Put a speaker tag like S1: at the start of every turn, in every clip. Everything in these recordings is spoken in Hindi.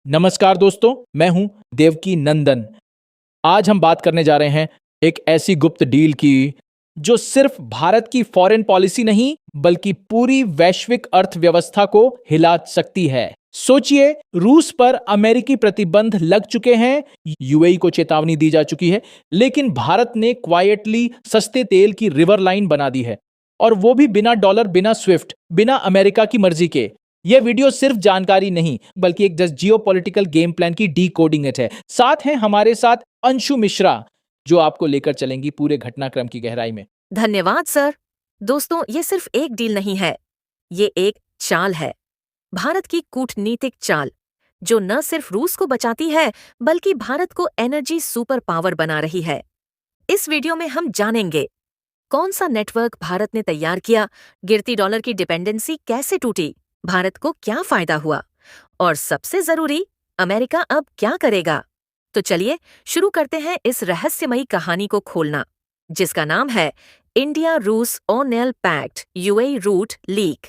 S1: नमस्कार दोस्तों, मैं हूं देवकी नंदन। आज हम बात करने जा रहे हैं एक ऐसी गुप्त डील की जो सिर्फ भारत की फॉरेन पॉलिसी नहीं बल्कि पूरी वैश्विक अर्थव्यवस्था को हिला सकती है। सोचिए, रूस पर अमेरिकी प्रतिबंध लग चुके हैं, यूएई को चेतावनी दी जा चुकी है, लेकिन भारत ने क्वाइटली सस्ते तेल की रिवर लाइन बना दी है, और वो भी बिना डॉलर, बिना स्विफ्ट, बिना अमेरिका की मर्जी के। यह वीडियो सिर्फ जानकारी नहीं बल्कि एक जस्ट जियोपॉलिटिकल गेम प्लान की डीकोडिंग है। साथ हैं हमारे साथ अंशु मिश्रा, जो आपको लेकर चलेंगी पूरे घटनाक्रम की गहराई में।
S2: धन्यवाद सर। दोस्तों, ये सिर्फ एक डील नहीं है, ये एक चाल है। भारत की कूटनीतिक चाल, जो न सिर्फ रूस को बचाती है बल्कि भारत को एनर्जी सुपर पावर बना रही है। इस वीडियो में हम जानेंगे कौन सा नेटवर्क भारत ने तैयार किया, गिरती डॉलर की डिपेंडेंसी कैसे टूटी, भारत को क्या फायदा हुआ, और सबसे जरूरी, अमेरिका अब क्या करेगा। तो चलिए शुरू करते हैं इस रहस्यमयी कहानी को खोलना, जिसका नाम है इंडिया रूस ओनेल पैक्ट यूएई रूट लीक।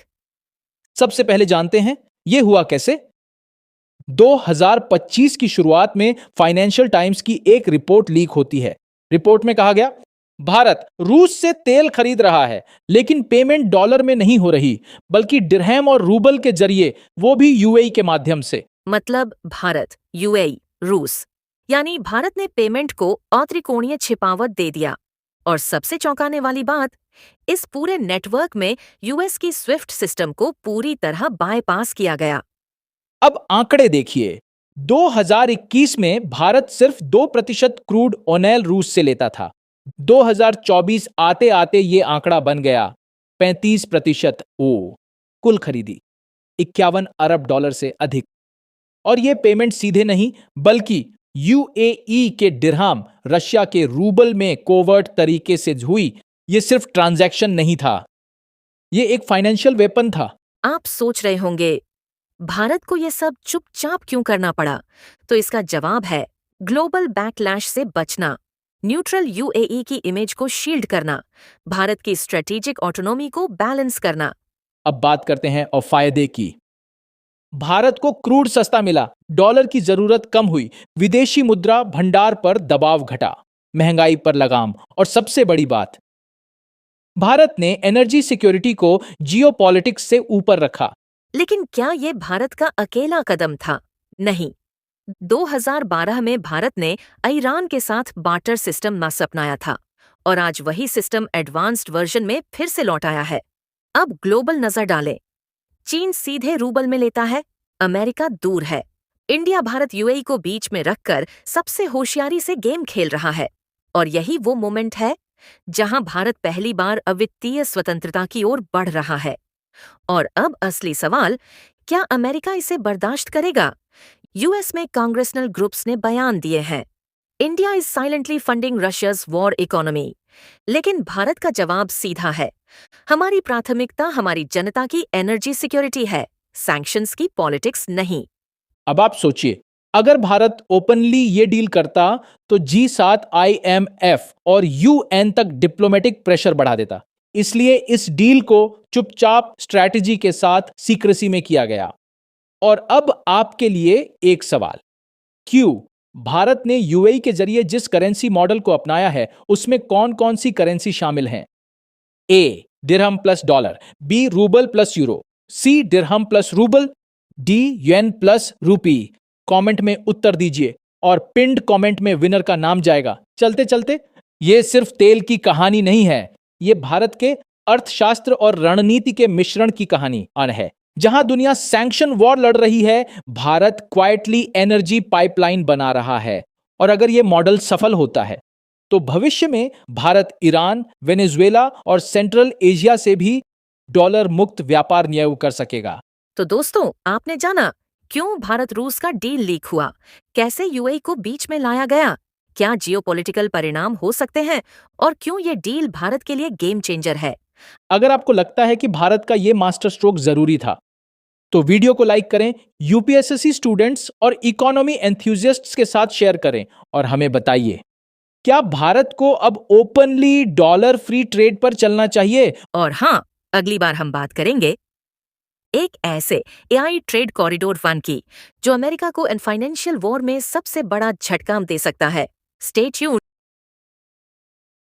S1: सबसे पहले जानते हैं ये हुआ कैसे। 2025 की शुरुआत में फाइनेंशियल टाइम्स की एक रिपोर्ट लीक होती है। रिपोर्ट में कहा गया, भारत रूस से तेल खरीद रहा है, लेकिन पेमेंट डॉलर में नहीं हो रही बल्कि दिरहम और रूबल के जरिए, वो भी यूएई के माध्यम से।
S2: मतलब भारत, यूएई, रूस, यानी भारत ने पेमेंट को अत्रिकोणीय छिपावट दे दिया। और सबसे चौंकाने वाली बात, इस पूरे नेटवर्क में यूएस की स्विफ्ट सिस्टम को पूरी तरह बायपास किया गया।
S1: अब आंकड़े देखिए, 2021 में भारत सिर्फ 2% क्रूड ओनेल रूस से लेता था। 2024 आते आते ये आंकड़ा बन गया 35%। ओ, कुल खरीदी 51 अरब डॉलर से अधिक। और ये पेमेंट सीधे नहीं बल्कि यूएई के दिरहम, रशिया के रूबल में कोवर्ट तरीके से हुई। ये सिर्फ ट्रांजैक्शन नहीं था, ये एक फाइनेंशियल वेपन था।
S2: आप सोच रहे होंगे, भारत को यह सब चुपचाप क्यों करना पड़ा? तो इसका जवाब है ग्लोबल बैकलैश से बचना, न्यूट्रल यूएई की इमेज को शील्ड करना, भारत की स्ट्रेटेजिक ऑटोनॉमी को बैलेंस करना।
S1: अब बात करते हैं और फायदे की। भारत को क्रूड सस्ता मिला, डॉलर की जरूरत कम हुई, विदेशी मुद्रा भंडार पर दबाव घटा, महंगाई पर लगाम, और सबसे बड़ी बात, भारत ने एनर्जी सिक्योरिटी को जियोपॉलिटिक्स से ऊपर रखा।
S2: लेकिन क्या ये भारत का अकेला कदम था? नहीं। 2012 में भारत ने ईरान के साथ बार्टर सिस्टम अपनाया था, और आज वही सिस्टम एडवांस्ड वर्जन में फिर से लौट आया है। अब ग्लोबल नजर डालें। चीन सीधे रूबल में लेता है, अमेरिका दूर है। इंडिया भारत यूएई को बीच में रखकर सबसे होशियारी से गेम खेल रहा है। और यही वो मोमेंट है जहां भारत पहली बार अवित्तीय स्वतंत्रता की ओर बढ़ रहा है। और अब असली सवाल, क्या अमेरिका इसे बर्दाश्त करेगा? यूएस में कांग्रेसनल ग्रुप्स ने बयान दिए हैं, India is silently funding Russia's war economy. लेकिन भारत का जवाब सीधा है, हमारी प्राथमिकता हमारी जनता की एनर्जी सिक्योरिटी है, सैंक्शंस की पॉलिटिक्स नहीं।
S1: अब आप सोचिए, अगर भारत ओपनली ये डील करता तो G7, IMF और यूएन तक डिप्लोमेटिक प्रेशर बढ़ा देता। इसलिए इस डील को चुपचाप स्ट्रैटेजी के साथ सीक्रेसी में किया गया। और अब आपके लिए एक सवाल, क्यों भारत ने यूएई के जरिए जिस करेंसी मॉडल को अपनाया है, उसमें कौन कौन सी करेंसी शामिल हैं? A dirham plus dollar, B rouble plus euro, C dirham plus rouble, D yen plus rupee. Comment में उत्तर दीजिए और पिंड कमेंट में विनर का नाम जाएगा। चलते चलते, यह सिर्फ तेल की कहानी नहीं है, यह भारत के अर्थशास्त्र और रणनीति के मिश्रण की कहानी है। जहां दुनिया सैंक्शन वॉर लड़ रही है, भारत क्वाइटली एनर्जी पाइपलाइन बना रहा है। और अगर यह मॉडल सफल होता है तो भविष्य में भारत ईरान, वेनेजुएला और सेंट्रल एशिया से भी डॉलर मुक्त व्यापार न्याय कर सकेगा।
S2: तो दोस्तों, आपने जाना क्यों भारत रूस का डील लीक हुआ, कैसे यूएई को बीच में लाया गया, क्या जियोपॉलिटिकल परिणाम हो सकते हैं, और क्यों ये डील भारत के लिए गेम चेंजर है।
S1: अगर आपको लगता है कि भारत का यह मास्टर स्ट्रोक जरूरी था, तो वीडियो को लाइक करें, यूपीएसएससी स्टूडेंट्स और इकोनॉमी एंथुसियास्ट्स के साथ शेयर करें, और हमें बताइए, क्या भारत को अब ओपनली डॉलर फ्री ट्रेड पर चलना चाहिए?
S2: और हाँ, अगली बार हम बात करेंगे एक ऐसे एआई ट्रेड कॉरिडोर 1 की जो अमेरिका को फाइनेंशियल वॉर में सबसे बड़ा झटका दे सकता है। Stay tuned.